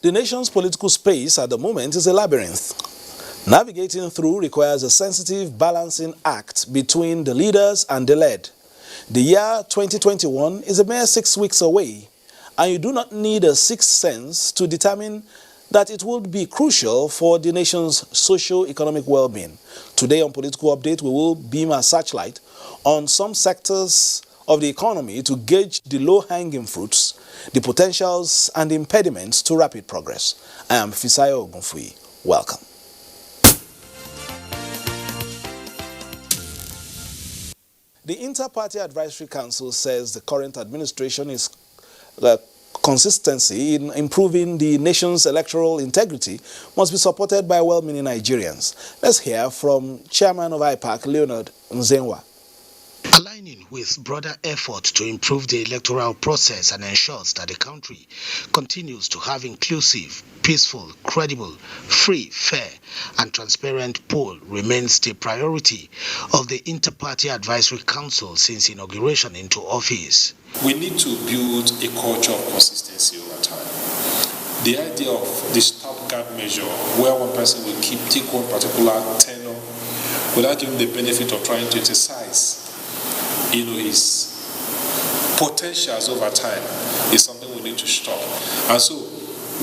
The nation's political space at the moment is a labyrinth. Navigating through requires a sensitive balancing act between the leaders and the led. The year 2021 is a mere 6 weeks away, and you do not need a sixth sense to determine that it will be crucial for the nation's socio-economic well-being. Today on Political Update, we will beam our searchlight on some sectors of the economy to gauge the low-hanging fruits, the potentials and the impediments to rapid progress. I am Fisayo Ogunfuyi. Welcome. The Inter-Party Advisory Council says the current administration is consistency in improving the nation's electoral integrity must be supported by well-meaning Nigerians. Let's hear from Chairman of IPAC, Leonard Nzenwa. Aligning with broader effort to improve the electoral process and ensures that the country continues to have inclusive, peaceful, credible, free, fair, and transparent poll remains the priority of the Inter-Party Advisory Council since inauguration into office. We need to build a culture of consistency over time. The idea of the stopgap measure, where one person will take one particular tenure without giving the benefit of trying to exercise his potentials over time, is something we need to stop. And so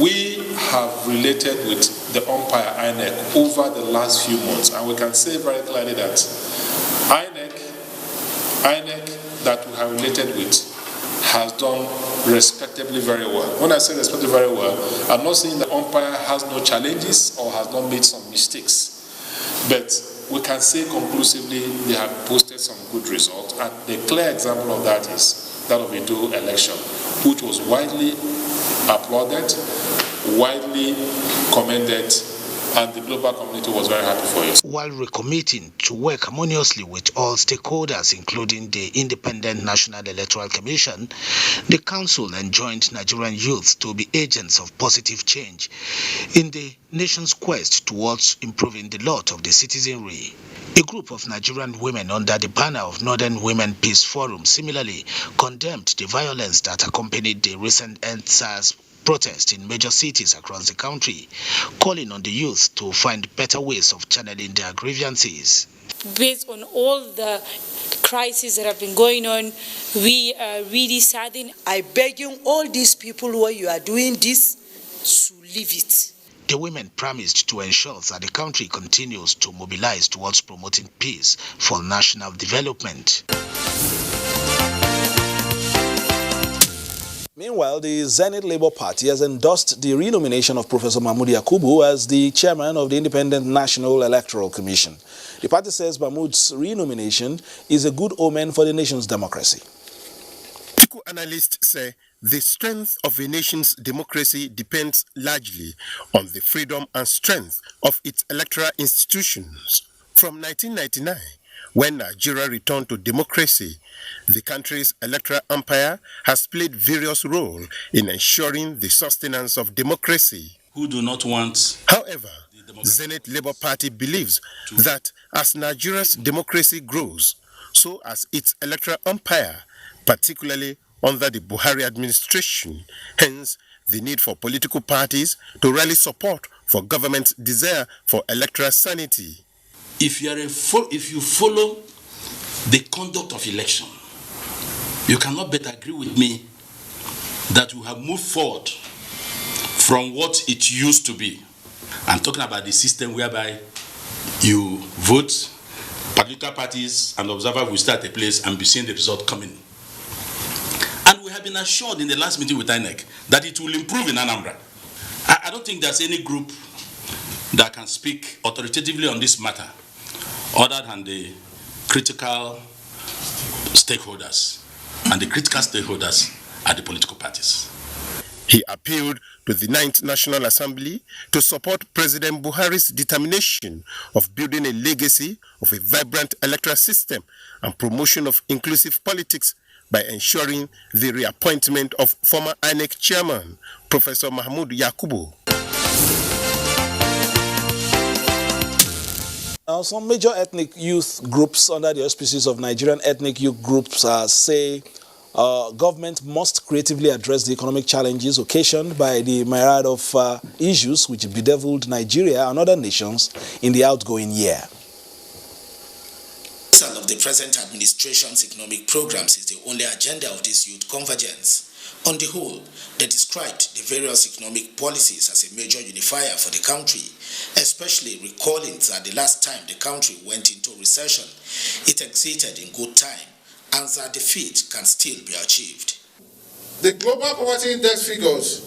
we have related with the umpire INEC over the last few months, and we can say very clearly that INEC that we have related with has done respectably very well. When I say respectably very well, I'm not saying the umpire has no challenges or has not made some mistakes, but we can say conclusively they have posted some good results, and the clear example of that is that of the Edo election, which was widely applauded, widely commended, and the global community was very happy for it. While recommitting to work harmoniously with all stakeholders, including the Independent National Electoral Commission, the Council enjoined Nigerian youth to be agents of positive change in the nation's quest towards improving the lot of the citizenry. A group of Nigerian women under the banner of Northern Women Peace Forum similarly condemned the violence that accompanied the recent EndSARS protest in major cities across the country, calling on the youth to find better ways of channeling their grievances. Based on all the crises that have been going on, we are really saddened. I beg you, all these people who you are doing this, to leave it. The women promised to ensure that the country continues to mobilize towards promoting peace for national development. Meanwhile, the Zenith Labour Party has endorsed the renomination of Professor Mahmoud Yakubu as the chairman of the Independent National Electoral Commission. The party says Mahmoud's renomination is a good omen for the nation's democracy. Political analysts say the strength of a nation's democracy depends largely on the freedom and strength of its electoral institutions. From 1999, when Nigeria returned to democracy, the country's electoral umpire has played various roles in ensuring the sustenance of democracy. Who do not want. However, Zenith Labour Party believes that as Nigeria's democracy grows, so as its electoral umpire, particularly under the Buhari administration, hence the need for political parties to rally support for government's desire for electoral sanity. If you follow the conduct of election, you cannot but agree with me that we have moved forward from what it used to be. I'm talking about the system whereby you vote, political parties and observers will start a place and be seeing the result coming. And we have been assured in the last meeting with INEC that it will improve in Anambra. I don't think there's any group that can speak authoritatively on this matter other than the critical stakeholders. And the critical stakeholders are the political parties. He appealed to the 9th National Assembly to support President Buhari's determination of building a legacy of a vibrant electoral system and promotion of inclusive politics by ensuring the reappointment of former INEC chairman, Professor Mahmoud Yakubu. Now, some major ethnic youth groups under the auspices of Nigerian ethnic youth groups say Government must creatively address the economic challenges occasioned by the myriad of issues which bedeviled Nigeria and other nations in the outgoing year. Of the present administration's economic programs is the only agenda of this youth convergence. On the whole, they described the various economic policies as a major unifier for the country, especially recalling that the last time the country went into recession, it exited in good time, and that the feat can still be achieved. The global poverty index figures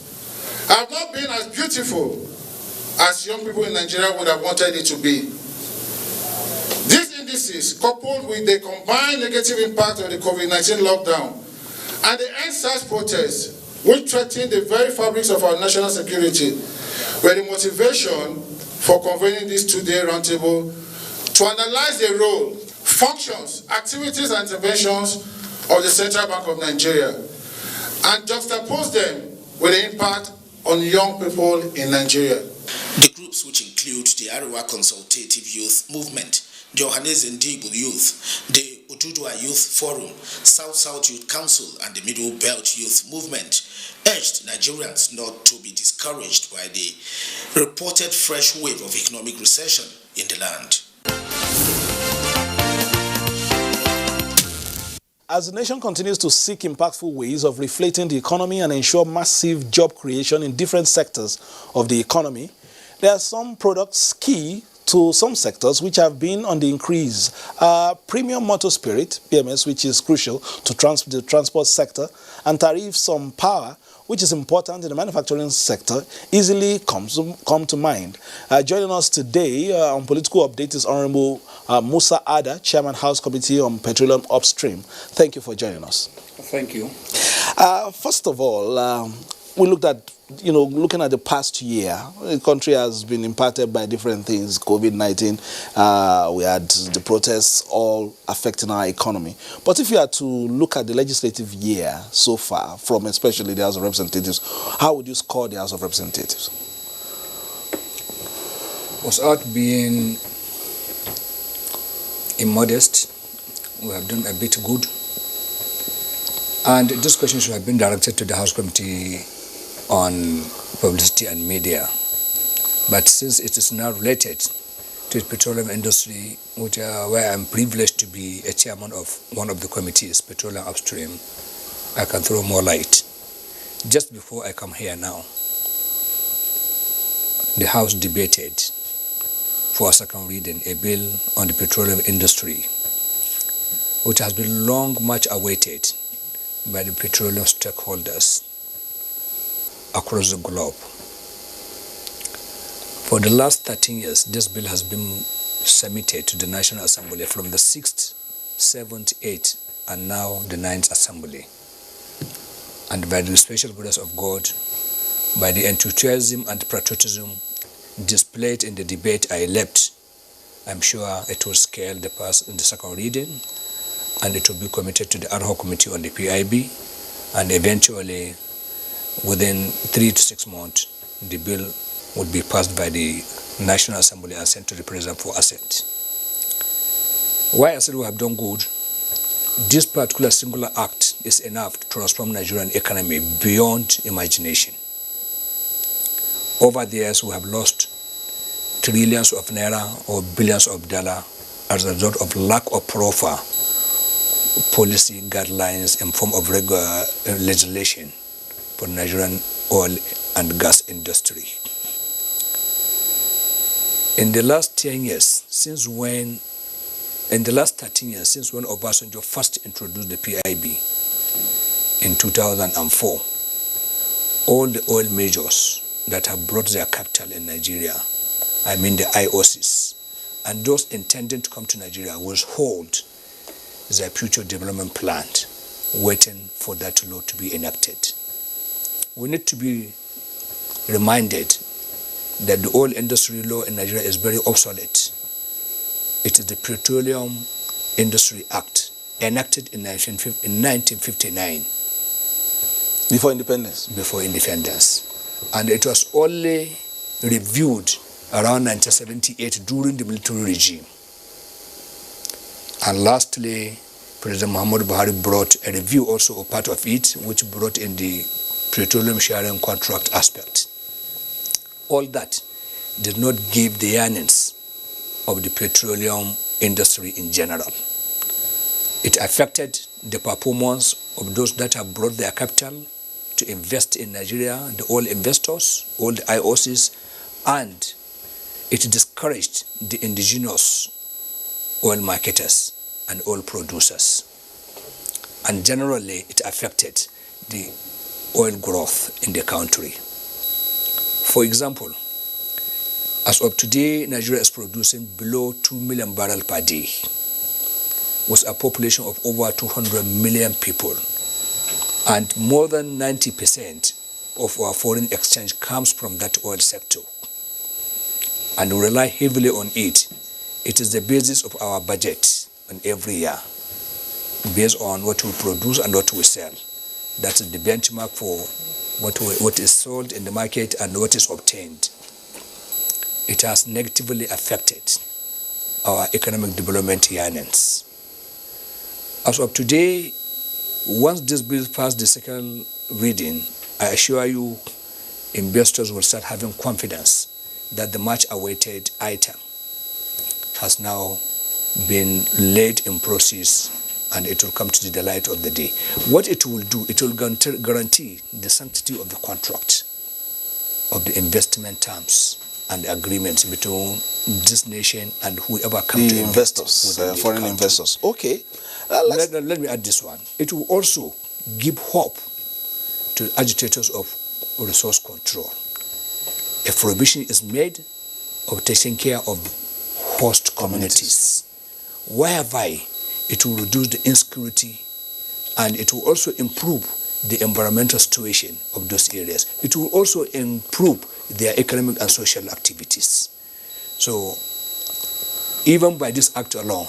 have not been as beautiful as young people in Nigeria would have wanted it to be. These indices, coupled with the combined negative impact of the COVID-19 lockdown and the EndSARS protests, which threatened the very fabrics of our national security, were the motivation for convening this two-day roundtable to analyze the role, functions, activities, and interventions of the Central Bank of Nigeria and juxtapose them with the impact on young people in Nigeria. The groups, which include the Arewa Consultative Youth Movement, the Ohanese Ndigbo Youth, the Ududua Youth Forum, South-South Youth Council, and the Middle Belt Youth Movement, urged Nigerians not to be discouraged by the reported fresh wave of economic recession in the land. As the nation continues to seek impactful ways of reflating the economy and ensure massive job creation in different sectors of the economy, there are some products key to some sectors which have been on the increase. Premium motor spirit, PMS, which is crucial to the transport sector, and tariffs on power, which is important in the manufacturing sector, easily come to mind. Joining us today on Political Update is Honorable Musa Ada, Chairman House Committee on Petroleum Upstream. Thank you for joining us. Thank you. First of all, we looked at, looking at the past year, the country has been impacted by different things. COVID-19, we had the protests all affecting our economy. But if you had to look at the legislative year so far, from especially the House of Representatives, how would you score the House of Representatives? Without being immodest, we have done a bit good. And this question should have been directed to the House Committee on Publicity and Media. But since it is now related to the petroleum industry, where I'm privileged to be a chairman of one of the committees, Petroleum Upstream, I can throw more light. Just before I come here now, the House debated for a second reading a bill on the petroleum industry, which has been long much awaited by the petroleum stakeholders across the globe. For the last 13 years, this bill has been submitted to the National Assembly from the 6th, 7th, 8th, and now the 9th Assembly. And by the special grace of God, by the enthusiasm and patriotism displayed in the debate I left, I'm sure it will scale the pass in the second reading, and it will be committed to the ad hoc committee on the PIB, and eventually, within 3 to 6 months, the bill would be passed by the National Assembly and sent to the President for assent. Why I said we have done good, this particular singular act is enough to transform Nigerian economy beyond imagination. Over the years, we have lost trillions of naira or billions of dollars as a result of lack of proper policy guidelines in form of regular legislation for Nigerian oil and gas industry. In the last 10 years, in the last 13 years, since when Obasanjo first introduced the PIB in 2004, all the oil majors that have brought their capital in Nigeria, I mean the IOCs, and those intending to come to Nigeria will hold their future development plan, waiting for that law to be enacted. We need to be reminded that the oil industry law in Nigeria is very obsolete. It is the Petroleum Industry Act, enacted in 1959. Before independence? Before independence. And it was only reviewed around 1978 during the military regime. And lastly, President Muhammad Buhari brought a review also, a part of it, which brought in the petroleum sharing contract aspect. All that did not give the earnings of the petroleum industry in general. It affected the performance of those that have brought their capital to invest in Nigeria, the oil investors, all the IOCs, and it discouraged the indigenous oil marketers and oil producers. And generally, it affected the oil growth in the country. For example, as of today, Nigeria is producing below 2 million barrels per day, with a population of over 200 million people. And more than 90% of our foreign exchange comes from that oil sector. And we rely heavily on it. It is the basis of our budget in every year, based on what we produce and what we sell. That is the benchmark for what is sold in the market and what is obtained. It has negatively affected our economic development earnings. As of today, once this bill passed the second reading, I assure you, investors will start having confidence that the much awaited item has now been laid in process and it will come to the light of the day. What it will do, it will guarantee the sanctity of the contract, of the investment terms and agreements between this nation and whoever comes to investors, foreign investors. Okay. Let me add this one. It will also give hope to agitators of resource control. A provision is made of taking care of host communities, whereby it will reduce the insecurity and it will also improve the environmental situation of those areas. It will also improve their economic and social activities. So, even by this act alone,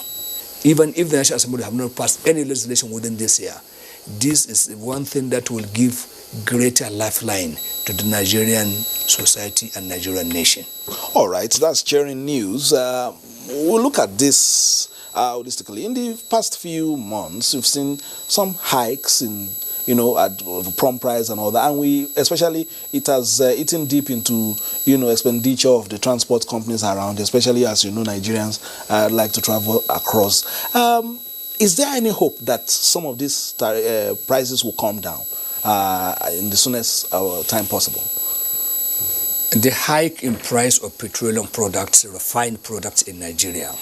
even if the National Assembly have not passed any legislation within this year, this is one thing that will give greater lifeline to the Nigerian society and Nigerian nation. All right, that's cheering news. We'll look at this holistically. In the past few months, we've seen some hikes in, at the pump price and all that, and especially it has eaten deep into, expenditure of the transport companies around, especially as Nigerians like to travel across. Is there any hope that some of these prices will come down in the soonest time possible? The hike in price of petroleum products, refined products in Nigeria.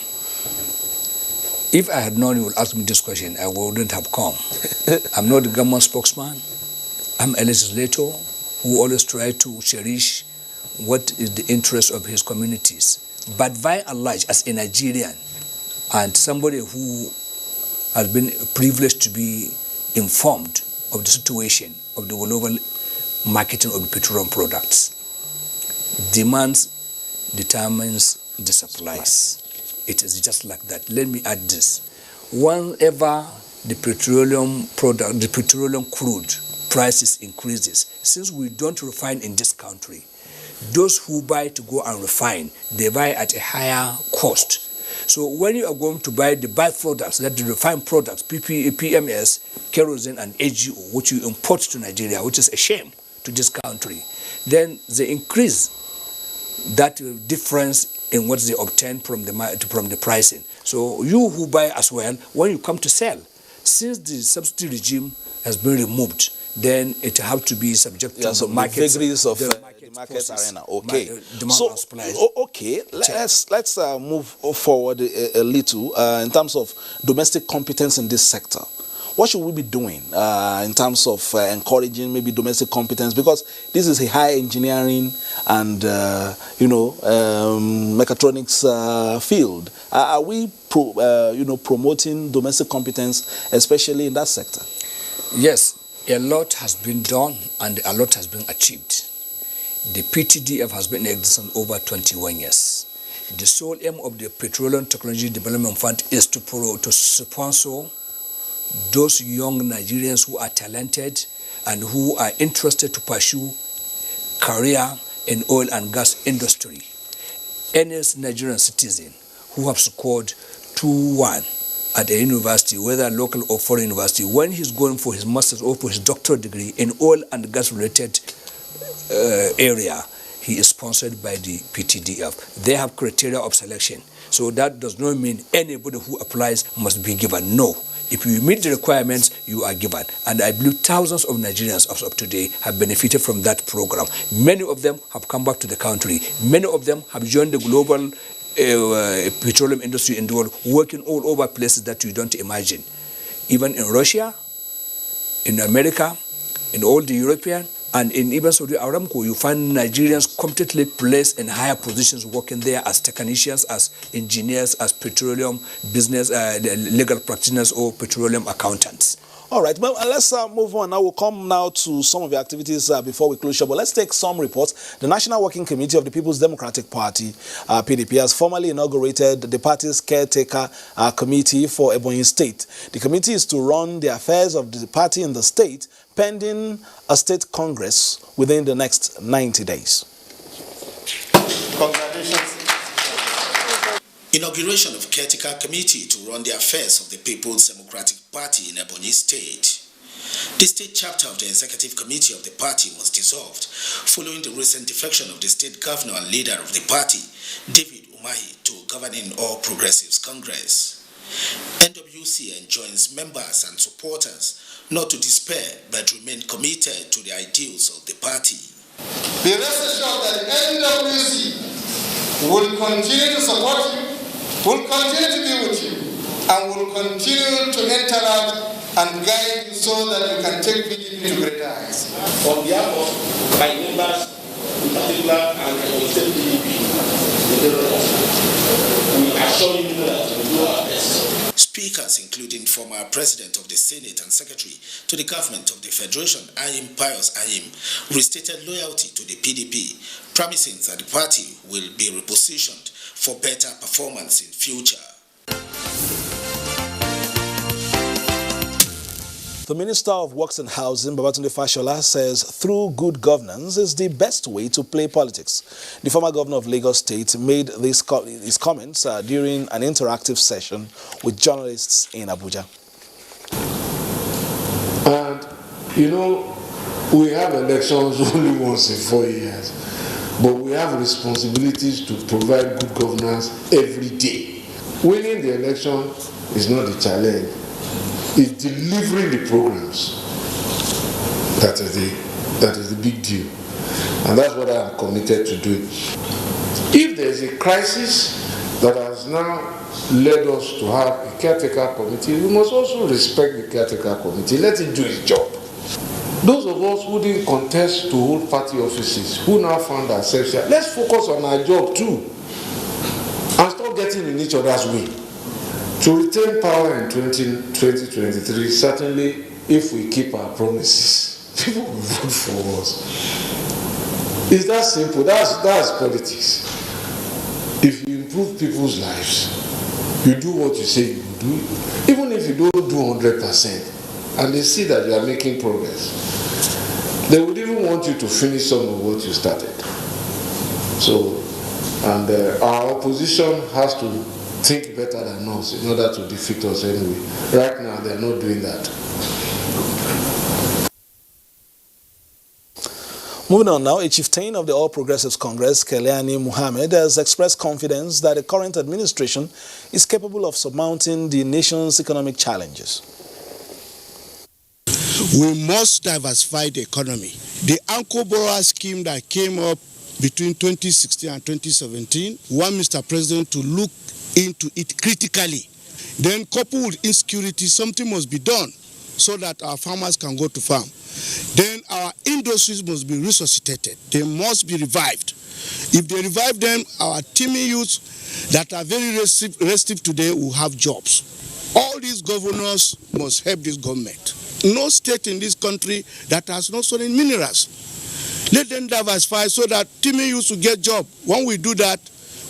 If I had known you would ask me this question, I wouldn't have come. I'm not a government spokesman. I'm a legislator who always tries to cherish what is the interest of his communities. But by and large, as a Nigerian and somebody who has been privileged to be informed of the situation of the global marketing of the petroleum products, demand determines the supplies. It is just like that. Let me add this. Whenever the petroleum crude prices increases, since we don't refine in this country, those who buy to go and refine, they buy at a higher cost. So when you are going to buy the byproducts, that the refined products, PMS, kerosene and HGO, which you import to Nigeria, which is a shame to this country, then they increase that difference in what they obtain from the pricing. So you who buy as well, when you come to sell, since the subsidy regime has been removed, then it has to be subject to the market arena. Okay. Let's move forward a little in terms of domestic competence in this sector. What should we be doing in terms of encouraging maybe domestic competence? Because this is a high engineering and, mechatronics field. Are we, promoting domestic competence, especially in that sector? Yes, a lot has been done and a lot has been achieved. The PTDF has been in existence over 21 years. The sole aim of the Petroleum Technology Development Fund is to sponsor those young Nigerians who are talented and who are interested to pursue career in oil and gas industry. Any Nigerian citizen who have scored 2-1 at a university, whether local or foreign university, when he's going for his master's or for his doctoral degree in oil and gas related area, he is sponsored by the PTDF. They have criteria of selection. So that does not mean anybody who applies must be given. No. If you meet the requirements, you are given. And I believe thousands of Nigerians as of today have benefited from that program. Many of them have come back to the country. Many of them have joined the global petroleum industry in the world, working all over places that you don't imagine. Even in Russia, in America, in all the European, and in even Saudi Aramco, you find Nigerians completely placed in higher positions working there as technicians, as engineers, as petroleum business, legal practitioners or petroleum accountants. All right, well, let's move on. Now we'll come now to some of the activities before we close shop. But let's take some reports. The National Working Committee of the People's Democratic Party, PDP, has formally inaugurated the party's caretaker committee for Ebonyi State. The committee is to run the affairs of the party in the state pending a state congress within the next 90 days. Congratulations. Inauguration of caretaker committee to run the affairs of the People's Democratic Party in Ebonyi State. The state chapter of the executive committee of the party was dissolved following the recent defection of the state governor and leader of the party, David Umahi, to governing All Progressives Congress. NWC enjoins members and supporters not to despair but remain committed to the ideals of the party. Be rest assured that the NWC will continue to support you, will continue to be with you, and will continue to interact and guide you so that you can take PDP to greater heights. On behalf of my members, in particular, and the PDP, we assure you that we do our best. Speakers, including former President of the Senate and Secretary to the Government of the Federation, Ayim Pius Ayim, restated loyalty to the PDP, promising that the party will be repositioned for better performance in future. The Minister of Works and Housing, Babatunde Fashola, says through good governance is the best way to play politics. The former governor of Lagos State made his comments during an interactive session with journalists in Abuja. And, you know, we have elections only once in 4 years, but we have responsibilities to provide good governance every day. Winning the election is not the challenge. Is delivering the programs. That is the big deal. And that's what I am committed to do. If there is a crisis that has now led us to have a caretaker committee, we must also respect the caretaker committee. Let it do its job. Those of us who didn't contest to hold party offices, who now found ourselves here, let's focus on our job too. And stop getting in each other's way. To retain power in 2023, certainly if we keep our promises, people will vote for us. It's that simple. That's politics. If you improve people's lives, you do what you say you will do, even if you don't do 100%, and they see that you are making progress, they would even want you to finish some of what you started. So, and our opposition has to think better than us in order to defeat us anyway. Right now, they're not doing that. Moving on now, a chieftain of the All Progressives Congress, Keleani Muhammad, has expressed confidence that the current administration is capable of surmounting the nation's economic challenges. We must diversify the economy. The Anchor Borrower scheme that came up between 2016 and 2017, we want Mr. President to look into it critically. Then coupled with insecurity, something must be done so that our farmers can go to farm. Then our industries must be resuscitated. They must be revived. If they revive them, our teeming youths that are very restive today will have jobs. All these governors must help this government. No state in this country that has not sold in minerals. Let them diversify so that teeming youths will get job. When we do that,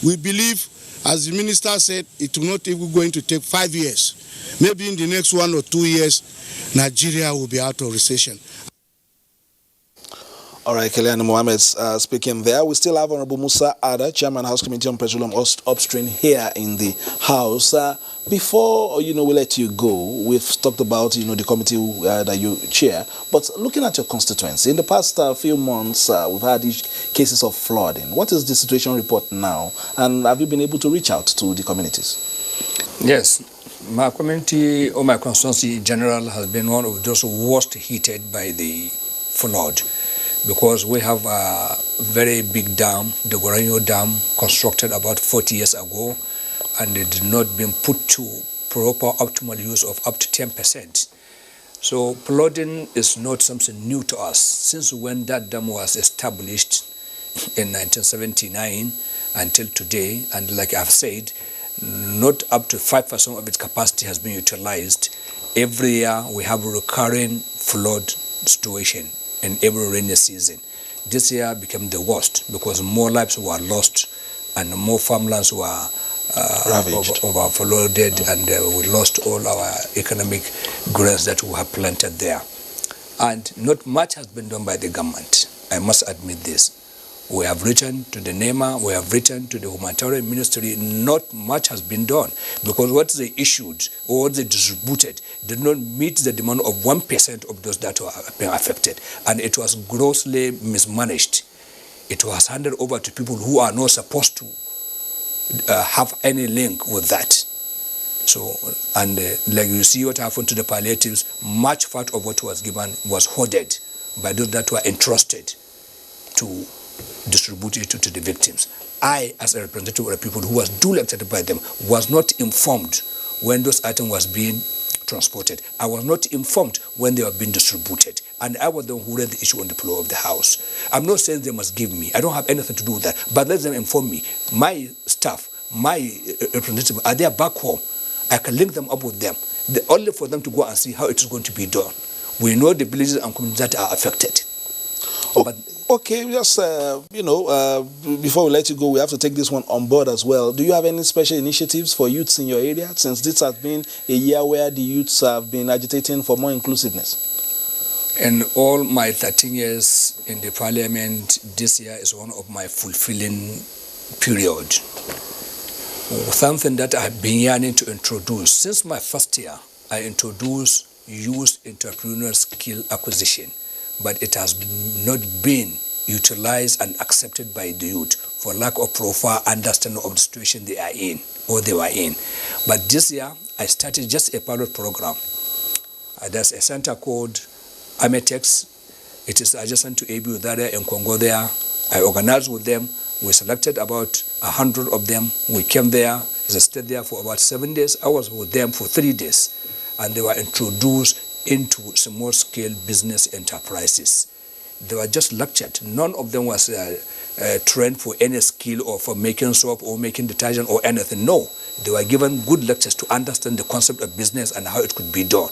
we believe, as the minister said, it will not even going to take 5 years. Maybe in the next 1 or 2 years, Nigeria will be out of recession. All right, Keleani Mohammed speaking there. We still have Honorable Musa Ada, Chairman House Committee on Petroleum Upstream here in the House. Before, we let you go, we've talked about, the committee that you chair, but looking at your constituency, in the past few months, we've had cases of flooding. What is the situation report now, and have you been able to reach out to the communities? Yes, my community, or my constituency in general, has been one of those worst hit by the flood, because we have a very big dam, the Goranyo Dam, constructed about 40 years ago, and it did not been put to proper optimal use of up to 10%. So flooding is not something new to us. Since when that dam was established in 1979 until today, and like I've said, not up to 5% of its capacity has been utilized. Every year we have a recurring flood situation in every rainy season. This year became the worst because more lives were lost and more farmlands were overflooded, and we lost all our economic grains that we have planted there. And not much has been done by the government. I must admit this. We have written to the NEMA, we have written to the Humanitarian Ministry, not much has been done, because what they issued or what they distributed did not meet the demand of 1% of those that were being affected. And it was grossly mismanaged. It was handed over to people who are not supposed to have any link with that. So, and like you see what happened to the palliatives, much part of what was given was hoarded by those that were entrusted to distribute it to the victims. I, as a representative of the people who was duly elected by them, was not informed when those items was being transported. I was not informed when they were being distributed. And I was the one who read the issue on the floor of the house. I'm not saying they must give me. I don't have anything to do with that. But let them inform me. My staff, my representative are there back home. I can link them up with them. Only for them to go and see how it is going to be done. We know the villages and communities that are affected. But okay, just, before we let you go, we have to take this one on board as well. Do you have any special initiatives for youths in your area, since this has been a year where the youths have been agitating for more inclusiveness? In all my 13 years in the parliament, this year is one of my fulfilling period. Something that I've been yearning to introduce. Since my first year, I introduced youth entrepreneurial skill acquisition, but it has not been utilized and accepted by the youth for lack of proper understanding of the situation they are in, or they were in. But this year, I started just a pilot program. There's a center called Ametex. It is adjacent to Abuja there in Congo there. I organized with them. We selected about 100 of them. We came there. They stayed there for about 7 days. I was with them for 3 days. And they were introduced into small-scale business enterprises. They were just lectured. None of them was trained for any skill or for making soap or making detergent or anything. No. They were given good lectures to understand the concept of business and how it could be done.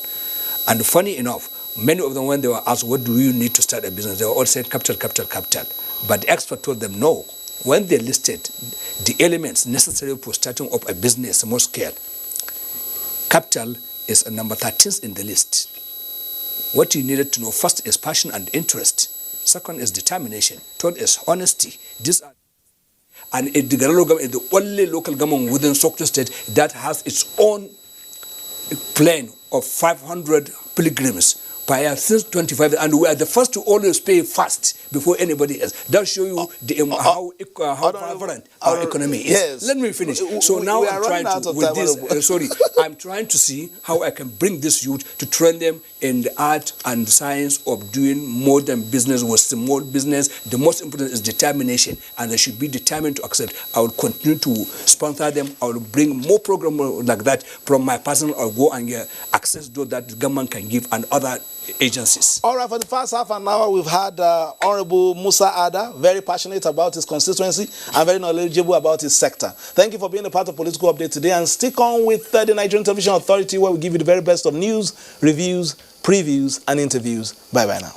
And funny enough, many of them, when they were asked, what do you need to start a business? They were all saying capital, capital, capital. But the expert told them no. When they listed the elements necessary for starting up a business, small scale, capital is number 13 in the list. What you needed to know first is passion and interest. Second is determination. Third is honesty. And the Garalo government is the only local government within Sokoto State that has its own plan of 500 pilgrims per year since 25, and we are the first to always pay fast before anybody else. That show you how vibrant our economy is. Yes. Let me finish. So now I'm trying to, with this, I'm trying to see how I can bring this youth to train them in the art and science of doing more than business with small business. The most important is determination, and they should be determined to accept. I will continue to sponsor them. I will bring more programs like that from my personal. I'll go and get access to that the government can give and other agencies. All right, for the first half an hour, we've had Honorable Musa Ada, very passionate about his constituency and very knowledgeable about his sector. Thank you for being a part of Political Update today, and stick on with the Nigerian Television Authority, where we give you the very best of news, reviews, previews, and interviews. Bye-bye now.